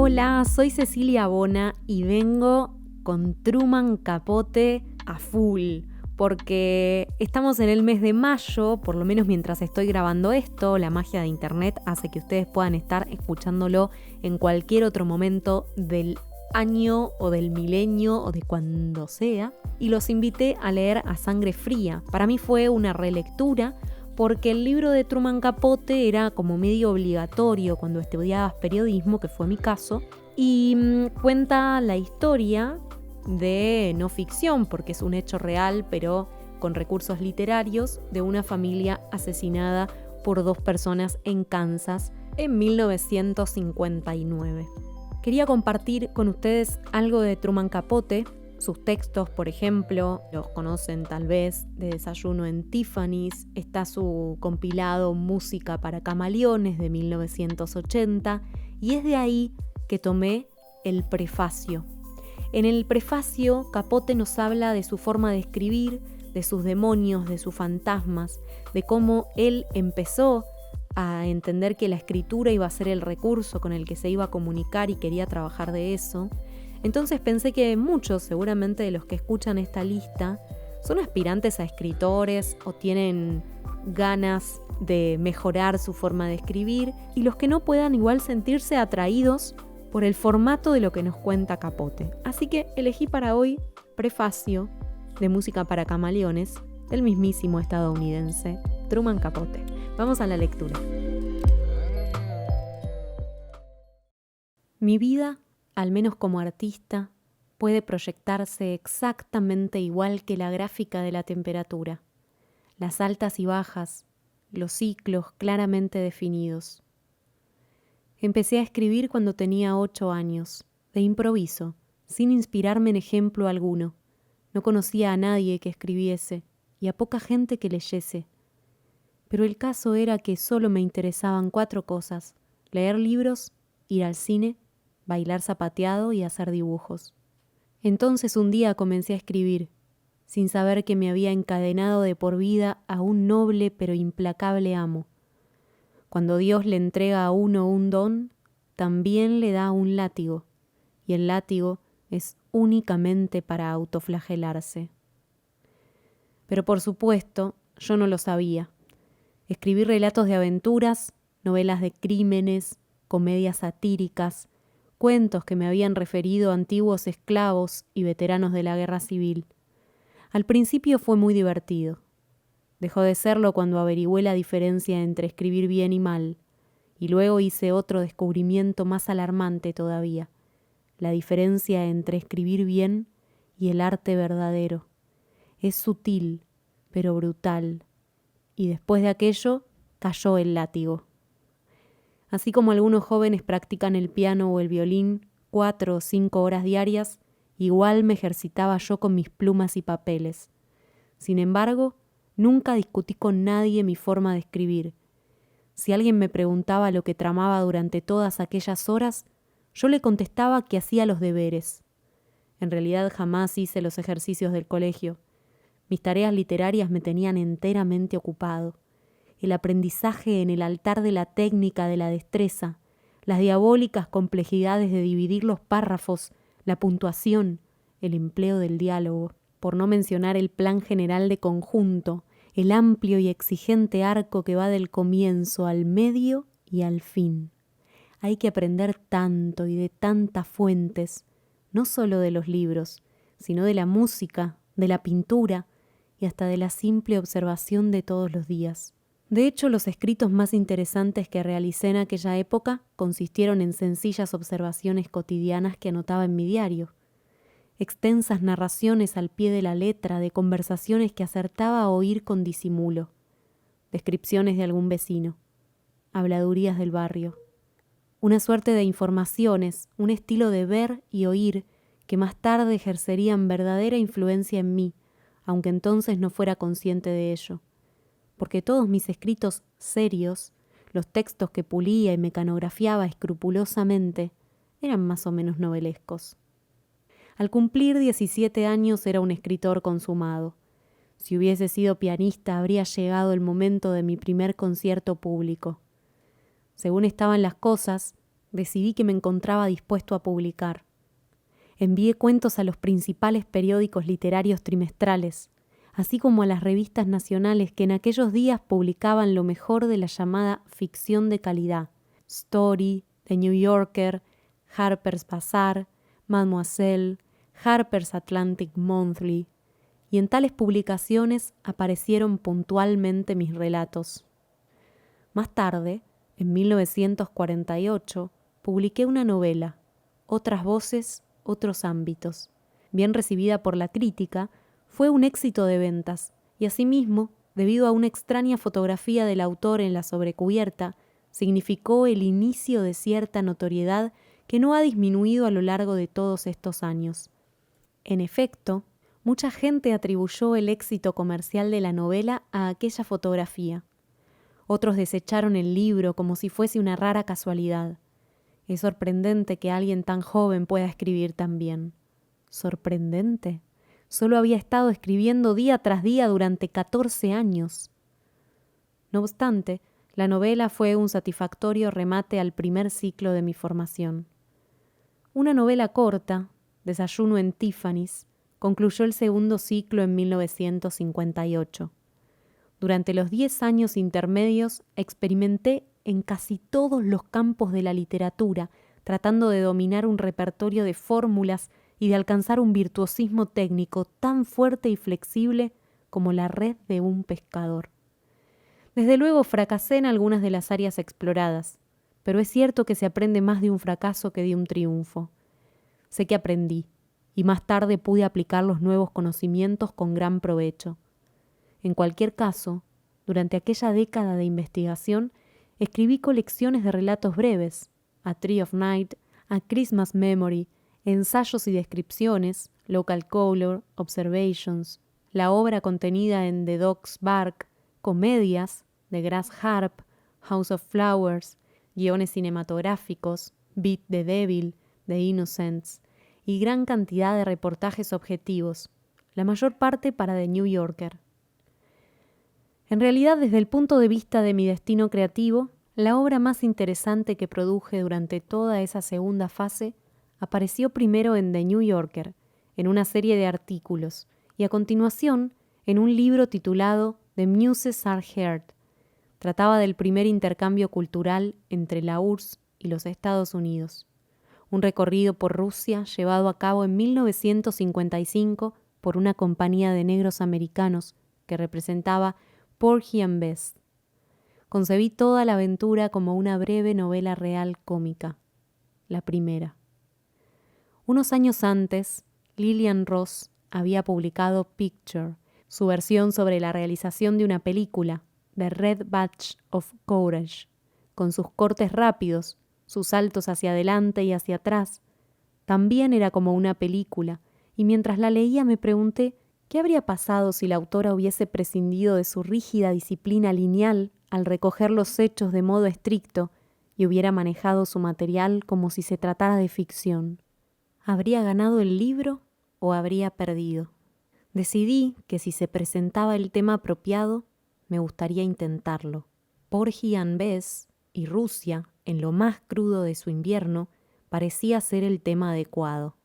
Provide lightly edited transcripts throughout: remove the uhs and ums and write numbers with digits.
Hola, soy Cecilia Bona y vengo con Truman Capote a full, porque estamos en el mes de mayo, por lo menos mientras estoy grabando esto. La magia de internet hace que ustedes puedan estar escuchándolo en cualquier otro momento del año o del milenio o de cuando sea, y los invité a leer A Sangre Fría. Para mí fue una relectura, porque el libro de Truman Capote era como medio obligatorio cuando estudiabas periodismo, que fue mi caso, y cuenta la historia de no ficción, porque es un hecho real, pero con recursos literarios, de una familia asesinada por dos personas en Kansas en 1959. Quería compartir con ustedes algo de Truman Capote. Sus textos, por ejemplo, los conocen tal vez de Desayuno en Tiffany's. Está su compilado Música para Camaleones de 1980, y es de ahí que tomé el prefacio. En el prefacio, Capote nos habla de su forma de escribir, de sus demonios, de sus fantasmas, de cómo él empezó a entender que la escritura iba a ser el recurso con el que se iba a comunicar y quería trabajar de eso. Entonces pensé que muchos, seguramente de los que escuchan esta lista, son aspirantes a escritores o tienen ganas de mejorar su forma de escribir, y los que no puedan igual sentirse atraídos por el formato de lo que nos cuenta Capote. Así que elegí para hoy prefacio de Música para Camaleones del mismísimo estadounidense Truman Capote. Vamos a la lectura. Mi vida, al menos como artista, puede proyectarse exactamente igual que la gráfica de la temperatura, las altas y bajas, los ciclos claramente definidos. Empecé a escribir cuando tenía 8 años, de improviso, sin inspirarme en ejemplo alguno. No conocía a nadie que escribiese y a poca gente que leyese. Pero el caso era que solo me interesaban 4 cosas: leer libros, ir al cine, bailar zapateado y hacer dibujos. Entonces un día comencé a escribir, sin saber que me había encadenado de por vida a un noble pero implacable amo. Cuando Dios le entrega a uno un don, también le da un látigo, y el látigo es únicamente para autoflagelarse. Pero por supuesto, yo no lo sabía. Escribí relatos de aventuras, novelas de crímenes, comedias satíricas, cuentos que me habían referido antiguos esclavos y veteranos de la guerra civil. Al principio fue muy divertido. Dejó de serlo cuando averigüé la diferencia entre escribir bien y mal, y luego hice otro descubrimiento más alarmante todavía: la diferencia entre escribir bien y el arte verdadero. Es sutil, pero brutal, y después de aquello cayó el látigo. Así como algunos jóvenes practican el piano o el violín 4 o 5 horas diarias, igual me ejercitaba yo con mis plumas y papeles. Sin embargo, nunca discutí con nadie mi forma de escribir. Si alguien me preguntaba lo que tramaba durante todas aquellas horas, yo le contestaba que hacía los deberes. En realidad jamás hice los ejercicios del colegio. Mis tareas literarias me tenían enteramente ocupado. El aprendizaje en el altar de la técnica, de la destreza, las diabólicas complejidades de dividir los párrafos, la puntuación, el empleo del diálogo, por no mencionar el plan general de conjunto, el amplio y exigente arco que va del comienzo al medio y al fin. Hay que aprender tanto y de tantas fuentes, no solo de los libros, sino de la música, de la pintura y hasta de la simple observación de todos los días. De hecho, los escritos más interesantes que realicé en aquella época consistieron en sencillas observaciones cotidianas que anotaba en mi diario. Extensas narraciones al pie de la letra de conversaciones que acertaba a oír con disimulo. Descripciones de algún vecino. Habladurías del barrio. Una suerte de informaciones, un estilo de ver y oír que más tarde ejercerían verdadera influencia en mí, aunque entonces no fuera consciente de ello. Porque todos mis escritos serios, los textos que pulía y mecanografiaba escrupulosamente, eran más o menos novelescos. Al cumplir 17 años era un escritor consumado. Si hubiese sido pianista, habría llegado el momento de mi primer concierto público. Según estaban las cosas, decidí que me encontraba dispuesto a publicar. Envié cuentos a los principales periódicos literarios trimestrales, así como a las revistas nacionales que en aquellos días publicaban lo mejor de la llamada ficción de calidad: Story, The New Yorker, Harper's Bazaar, Mademoiselle, Harper's Atlantic Monthly, y en tales publicaciones aparecieron puntualmente mis relatos. Más tarde, en 1948, publiqué una novela, Otras voces, otros ámbitos. Bien recibida por la crítica, fue un éxito de ventas y asimismo, debido a una extraña fotografía del autor en la sobrecubierta, significó el inicio de cierta notoriedad que no ha disminuido a lo largo de todos estos años. En efecto, mucha gente atribuyó el éxito comercial de la novela a aquella fotografía. Otros desecharon el libro como si fuese una rara casualidad. Es sorprendente que alguien tan joven pueda escribir tan bien. ¿Sorprendente? Solo había estado escribiendo día tras día durante 14 años. No obstante, la novela fue un satisfactorio remate al primer ciclo de mi formación. Una novela corta, Desayuno en Tiffany's, concluyó el segundo ciclo en 1958. Durante los 10 años intermedios experimenté en casi todos los campos de la literatura, tratando de dominar un repertorio de fórmulas y de alcanzar un virtuosismo técnico tan fuerte y flexible como la red de un pescador. Desde luego fracasé en algunas de las áreas exploradas, pero es cierto que se aprende más de un fracaso que de un triunfo. Sé que aprendí, y más tarde pude aplicar los nuevos conocimientos con gran provecho. En cualquier caso, durante aquella década de investigación, escribí colecciones de relatos breves, A Tree of Night, A Christmas Memory, ensayos y descripciones, Local Color, Observations, la obra contenida en The Dog's Bark, comedias, The Grass Harp, House of Flowers, guiones cinematográficos, Beat the Devil, The Innocents, y gran cantidad de reportajes objetivos, la mayor parte para The New Yorker. En realidad, desde el punto de vista de mi destino creativo, la obra más interesante que produje durante toda esa segunda fase apareció primero en The New Yorker, en una serie de artículos, y a continuación en un libro titulado The Muses Are Heard. Trataba del primer intercambio cultural entre la URSS y los Estados Unidos. Un recorrido por Rusia llevado a cabo en 1955 por una compañía de negros americanos que representaba Porgy and Bess. Concebí toda la aventura como una breve novela real cómica, la primera. Unos años antes, Lillian Ross había publicado Picture, su versión sobre la realización de una película, The Red Badge of Courage, con sus cortes rápidos, sus saltos hacia adelante y hacia atrás. También era como una película, y mientras la leía me pregunté ¿qué habría pasado si la autora hubiese prescindido de su rígida disciplina lineal al recoger los hechos de modo estricto y hubiera manejado su material como si se tratara de ficción? ¿Habría ganado el libro o habría perdido? Decidí que si se presentaba el tema apropiado, me gustaría intentarlo. Porgy and Bess y Rusia, en lo más crudo de su invierno, parecía ser el tema adecuado.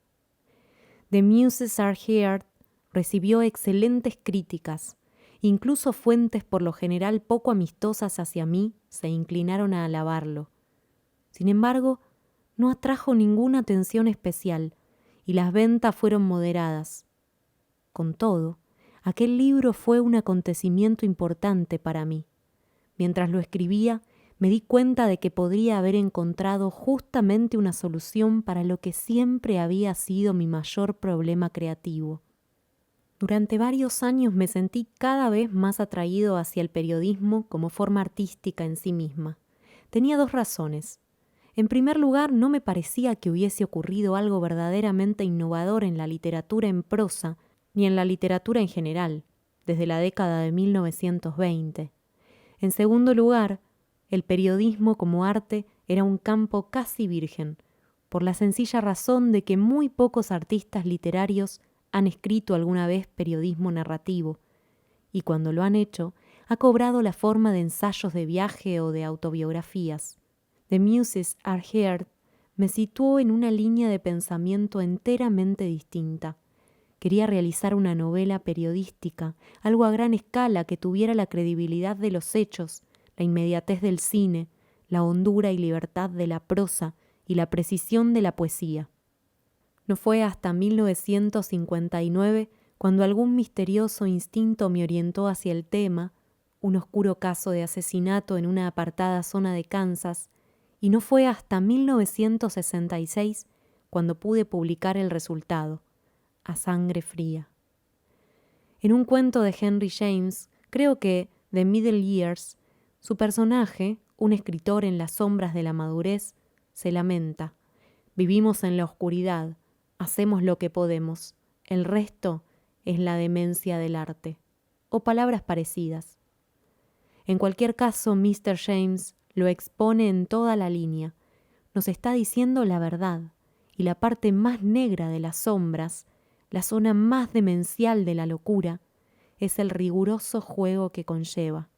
The Muses Are Here recibió excelentes críticas. Incluso fuentes por lo general poco amistosas hacia mí se inclinaron a alabarlo. Sin embargo, no atrajo ninguna atención especial y las ventas fueron moderadas. Con todo, aquel libro fue un acontecimiento importante para mí. Mientras lo escribía, me di cuenta de que podría haber encontrado justamente una solución para lo que siempre había sido mi mayor problema creativo. Durante varios años me sentí cada vez más atraído hacia el periodismo como forma artística en sí misma. Tenía dos razones. En primer lugar, no me parecía que hubiese ocurrido algo verdaderamente innovador en la literatura en prosa, ni en la literatura en general, desde la década de 1920. En segundo lugar, el periodismo como arte era un campo casi virgen, por la sencilla razón de que muy pocos artistas literarios han escrito alguna vez periodismo narrativo, y cuando lo han hecho, ha cobrado la forma de ensayos de viaje o de autobiografías. The Muses Are Here me situó en una línea de pensamiento enteramente distinta. Quería realizar una novela periodística, algo a gran escala que tuviera la credibilidad de los hechos, la inmediatez del cine, la hondura y libertad de la prosa y la precisión de la poesía. No fue hasta 1959 cuando algún misterioso instinto me orientó hacia el tema, un oscuro caso de asesinato en una apartada zona de Kansas, y no fue hasta 1966 cuando pude publicar el resultado, A Sangre Fría. En un cuento de Henry James, creo que The Middle Years, su personaje, un escritor en las sombras de la madurez, se lamenta: vivimos en la oscuridad, hacemos lo que podemos, el resto es la demencia del arte, o palabras parecidas. En cualquier caso, Mr. James lo expone en toda la línea. Nos está diciendo la verdad, y la parte más negra de las sombras, la zona más demencial de la locura, es el riguroso juego que conlleva.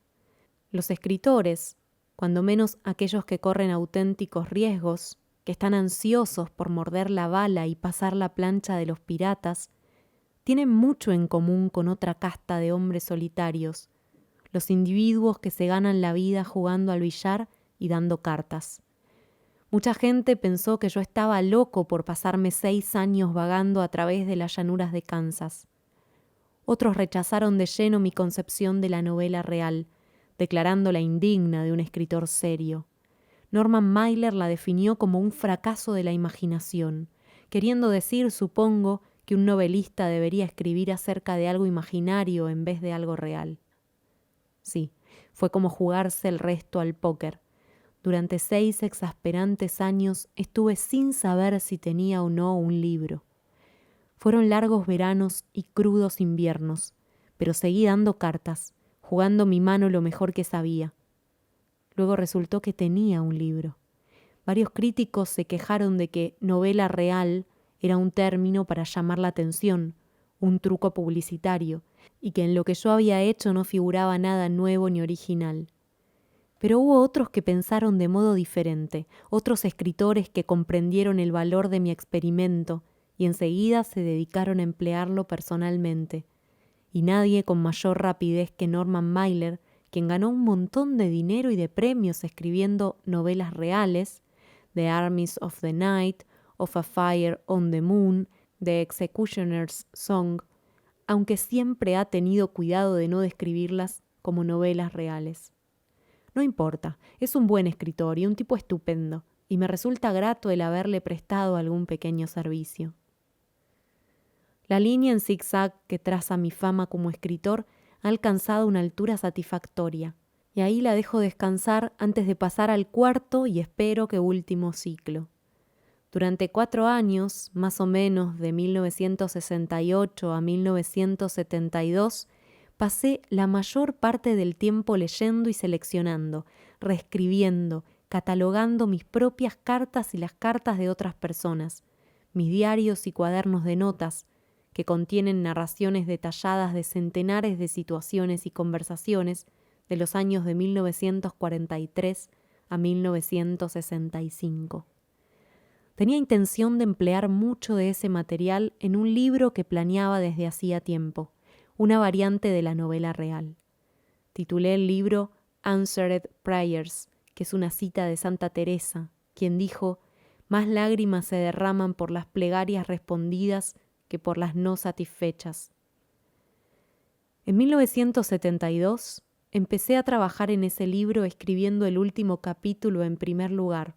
Los escritores, cuando menos aquellos que corren auténticos riesgos, que están ansiosos por morder la bala y pasar la plancha de los piratas, tienen mucho en común con otra casta de hombres solitarios, los individuos que se ganan la vida jugando al billar y dando cartas. Mucha gente pensó que yo estaba loco por pasarme 6 años vagando a través de las llanuras de Kansas. Otros rechazaron de lleno mi concepción de la novela real, declarándola indigna de un escritor serio. Norman Mailer la definió como un fracaso de la imaginación, queriendo decir, supongo, que un novelista debería escribir acerca de algo imaginario en vez de algo real. Sí, fue como jugarse el resto al póker. Durante 6 exasperantes años estuve sin saber si tenía o no un libro. Fueron largos veranos y crudos inviernos, pero seguí dando cartas, jugando mi mano lo mejor que sabía. Luego resultó que tenía un libro. Varios críticos se quejaron de que novela real era un término para llamar la atención, un truco publicitario, y que en lo que yo había hecho no figuraba nada nuevo ni original. Pero hubo otros que pensaron de modo diferente, otros escritores que comprendieron el valor de mi experimento y enseguida se dedicaron a emplearlo personalmente. Y nadie con mayor rapidez que Norman Mailer, quien ganó un montón de dinero y de premios escribiendo novelas reales, The Armies of the Night, Of a Fire on the Moon, The Executioner's Song, aunque siempre ha tenido cuidado de no describirlas como novelas reales. No importa, es un buen escritor y un tipo estupendo, y me resulta grato el haberle prestado algún pequeño servicio. La línea en zigzag que traza mi fama como escritor ha alcanzado una altura satisfactoria, y ahí la dejo descansar antes de pasar al cuarto y espero que último ciclo. Durante 4 años, más o menos de 1968 a 1972, pasé la mayor parte del tiempo leyendo y seleccionando, reescribiendo, catalogando mis propias cartas y las cartas de otras personas, mis diarios y cuadernos de notas, que contienen narraciones detalladas de centenares de situaciones y conversaciones de los años de 1943 a 1965. Tenía intención de emplear mucho de ese material en un libro que planeaba desde hacía tiempo, una variante de la novela real. Titulé el libro Answered Prayers, que es una cita de Santa Teresa, quien dijo: «Más lágrimas se derraman por las plegarias respondidas que por las no satisfechas». En 1972 empecé a trabajar en ese libro escribiendo el último capítulo en primer lugar.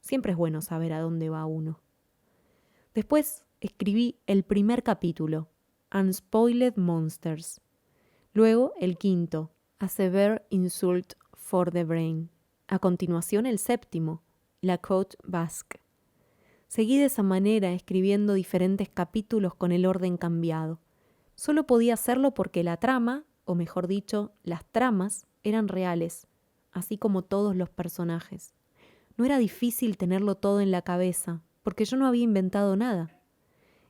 Siempre es bueno saber a dónde va uno. Después escribí el primer capítulo, Unspoiled Monsters. Luego el quinto, A Severe Insult for the Brain. A continuación el séptimo, La Côte Basque. Seguí de esa manera escribiendo diferentes capítulos con el orden cambiado. Solo podía hacerlo porque la trama, o mejor dicho, las tramas, eran reales, así como todos los personajes. No era difícil tenerlo todo en la cabeza, porque yo no había inventado nada.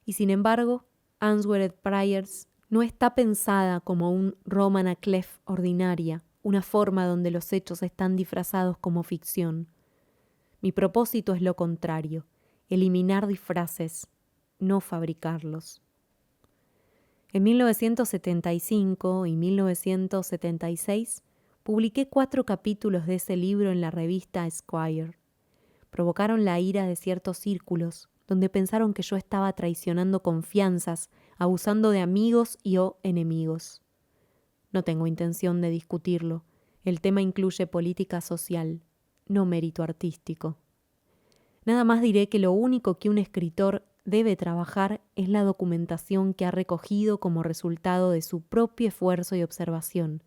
Y sin embargo, Answered Prayers no está pensada como un roman à clef ordinaria, una forma donde los hechos están disfrazados como ficción. Mi propósito es lo contrario, eliminar disfraces, no fabricarlos. En 1975 y 1976 publiqué 4 capítulos de ese libro en la revista Esquire. Provocaron la ira de ciertos círculos, donde pensaron que yo estaba traicionando confianzas, abusando de amigos y o enemigos. No tengo intención de discutirlo. El tema incluye política social, no mérito artístico. Nada más diré que lo único que un escritor debe trabajar es la documentación que ha recogido como resultado de su propio esfuerzo y observación,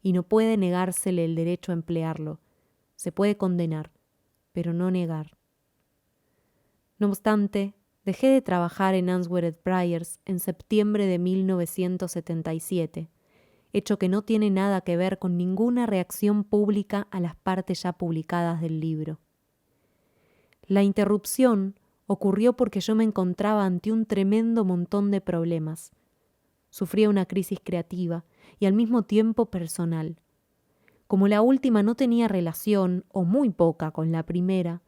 y no puede negársele el derecho a emplearlo. Se puede condenar, pero no negar. No obstante, dejé de trabajar en Unsweated Briars en septiembre de 1977, hecho que no tiene nada que ver con ninguna reacción pública a las partes ya publicadas del libro. La interrupción ocurrió porque yo me encontraba ante un tremendo montón de problemas. Sufría una crisis creativa y al mismo tiempo personal. Como la última no tenía relación, o muy poca, con la primera,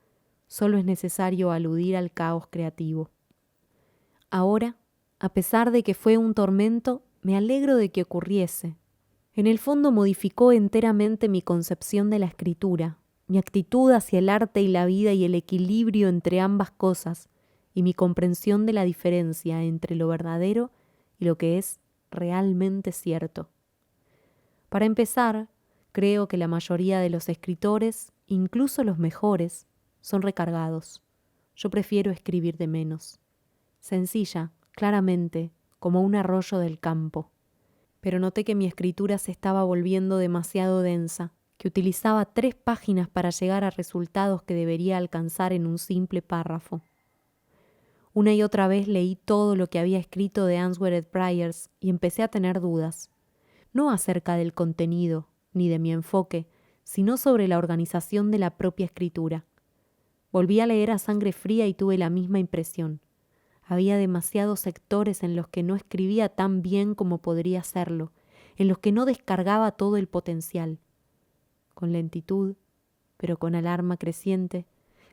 solo es necesario aludir al caos creativo. Ahora, a pesar de que fue un tormento, me alegro de que ocurriese. En el fondo modificó enteramente mi concepción de la escritura, mi actitud hacia el arte y la vida y el equilibrio entre ambas cosas, y mi comprensión de la diferencia entre lo verdadero y lo que es realmente cierto. Para empezar, creo que la mayoría de los escritores, incluso los mejores, son recargados. Yo prefiero escribir de menos. Sencilla, claramente, como un arroyo del campo. Pero noté que mi escritura se estaba volviendo demasiado densa, que utilizaba 3 páginas para llegar a resultados que debería alcanzar en un simple párrafo. Una y otra vez leí todo lo que había escrito de Unsweated Briars y empecé a tener dudas, no acerca del contenido ni de mi enfoque, sino sobre la organización de la propia escritura. Volví a leer A Sangre Fría y tuve la misma impresión. Había demasiados sectores en los que no escribía tan bien como podría hacerlo, en los que no descargaba todo el potencial. Con lentitud, pero con alarma creciente,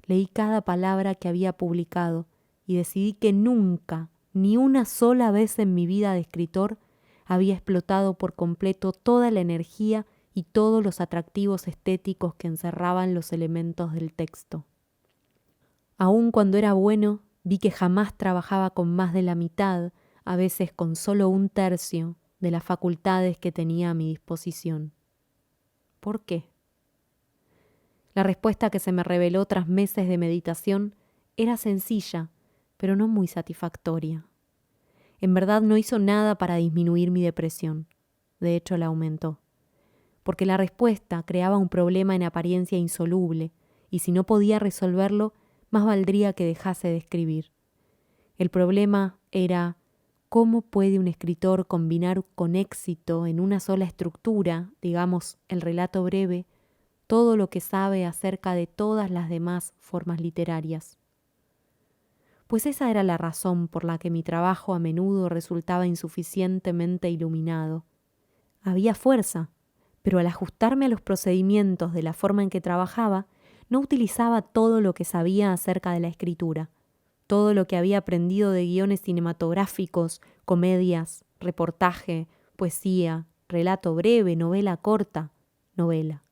leí cada palabra que había publicado y decidí que nunca, ni una sola vez en mi vida de escritor, había explotado por completo toda la energía y todos los atractivos estéticos que encerraban los elementos del texto. Aun cuando era bueno, vi que jamás trabajaba con más de la mitad, a veces con solo 1/3 de las facultades que tenía a mi disposición. ¿Por qué? La respuesta que se me reveló tras meses de meditación era sencilla, pero no muy satisfactoria. En verdad no hizo nada para disminuir mi depresión. De hecho, la aumentó. Porque la respuesta creaba un problema en apariencia insoluble, y si no podía resolverlo, más valdría que dejase de escribir. El problema era cómo puede un escritor combinar con éxito en una sola estructura, digamos, el relato breve, todo lo que sabe acerca de todas las demás formas literarias. Pues esa era la razón por la que mi trabajo a menudo resultaba insuficientemente iluminado. Había fuerza, pero al ajustarme a los procedimientos de la forma en que trabajaba, no utilizaba todo lo que sabía acerca de la escritura, todo lo que había aprendido de guiones cinematográficos, comedias, reportaje, poesía, relato breve, novela corta, novela.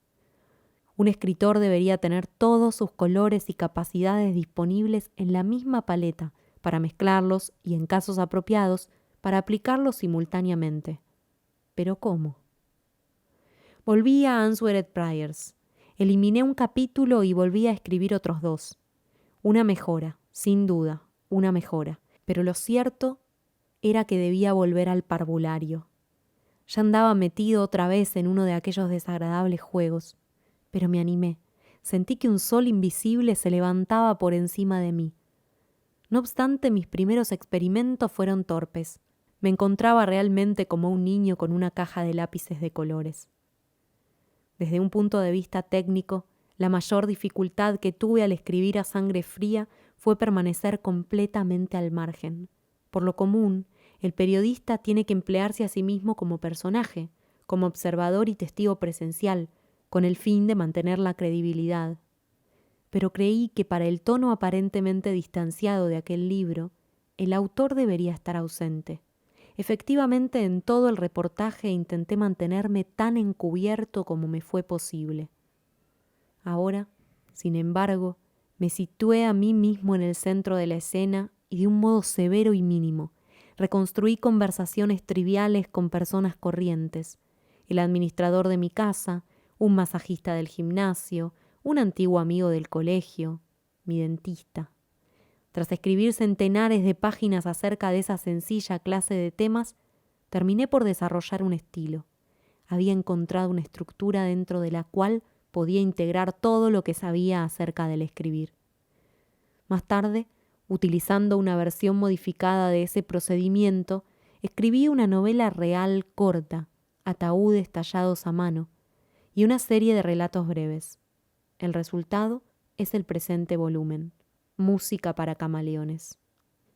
Un escritor debería tener todos sus colores y capacidades disponibles en la misma paleta para mezclarlos y, en casos apropiados, para aplicarlos simultáneamente. ¿Pero cómo? Volví a Unsweated Briars. Eliminé un capítulo y volví a escribir otros 2. Una mejora, sin duda, una mejora. Pero lo cierto era que debía volver al parvulario. Ya andaba metido otra vez en uno de aquellos desagradables juegos. Pero me animé. Sentí que un sol invisible se levantaba por encima de mí. No obstante, mis primeros experimentos fueron torpes. Me encontraba realmente como un niño con una caja de lápices de colores. Desde un punto de vista técnico, la mayor dificultad que tuve al escribir A Sangre Fría fue permanecer completamente al margen. Por lo común, el periodista tiene que emplearse a sí mismo como personaje, como observador y testigo presencial, con el fin de mantener la credibilidad. pero creí que para el tono aparentemente distanciado de aquel libro, el autor debería estar ausente. Efectivamente, en todo el reportaje intenté mantenerme tan encubierto como me fue posible. Ahora, sin embargo, me situé a mí mismo en el centro de la escena y de un modo severo y mínimo. Reconstruí conversaciones triviales con personas corrientes. El administrador de mi casa, un masajista del gimnasio, un antiguo amigo del colegio, mi dentista. Tras escribir centenares de páginas acerca de esa sencilla clase de temas, terminé por desarrollar un estilo. Había encontrado una estructura dentro de la cual podía integrar todo lo que sabía acerca del escribir. Más tarde, utilizando una versión modificada de ese procedimiento, escribí una novela real corta, ataúdes tallados a mano, y una serie de relatos breves. El resultado es el presente volumen, Música para camaleones.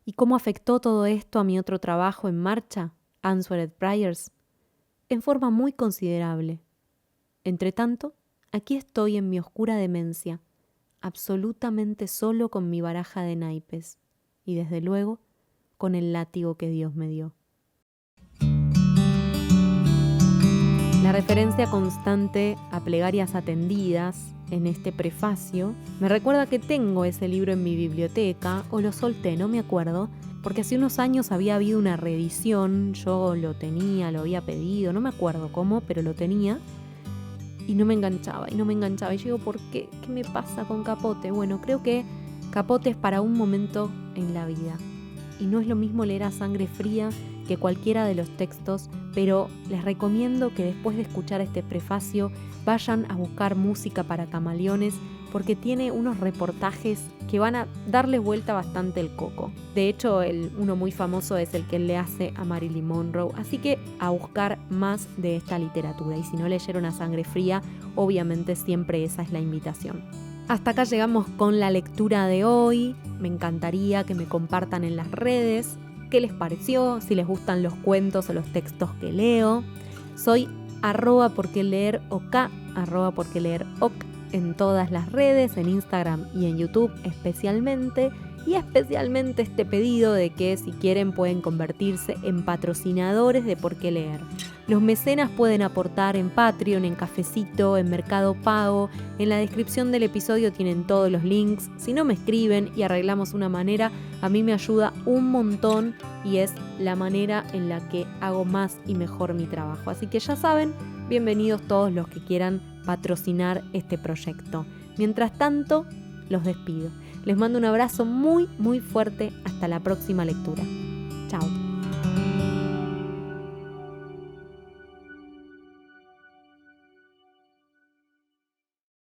¿Y cómo afectó todo esto a mi otro trabajo en marcha, Answered Prayers? En forma muy considerable. Entretanto, aquí estoy en mi oscura demencia, absolutamente solo con mi baraja de naipes y, desde luego, con el látigo que Dios me dio. La referencia constante a Plegarias Atendidas en este prefacio me recuerda que tengo ese libro en mi biblioteca, o lo solté, no me acuerdo, porque hace unos años había habido una reedición, yo lo tenía, lo había pedido, no me acuerdo cómo, pero lo tenía, y no me enganchaba. Y yo digo, ¿por qué? ¿Qué me pasa con Capote? Bueno, creo que Capote es para un momento en la vida, y no es lo mismo leer a sangre fría que cualquiera de los textos, pero les recomiendo que después de escuchar este prefacio vayan a buscar Música para camaleones, porque tiene unos reportajes que van a darles vuelta bastante el coco. De hecho, uno muy famoso es el que él le hace a Marilyn Monroe, así que a buscar más de esta literatura. Y si no leyeron A Sangre Fría, obviamente siempre esa es la invitación. Hasta acá llegamos con la lectura de hoy. Me encantaría que me compartan en las redes qué les pareció, si les gustan los cuentos o los textos que leo. Soy @porqueleeroc, @porqueleeroc en todas las redes, en Instagram y en YouTube especialmente. Y especialmente este pedido de que si quieren pueden convertirse en patrocinadores de Por qué Leer. Los mecenas pueden aportar en Patreon, en Cafecito, en Mercado Pago. En la descripción del episodio tienen todos los links. Si no me escriben y arreglamos una manera, a mí me ayuda un montón y es la manera en la que hago más y mejor mi trabajo. Así que ya saben, bienvenidos todos los que quieran patrocinar este proyecto. Mientras tanto, los despido. Les mando un abrazo muy, muy fuerte. Hasta la próxima lectura.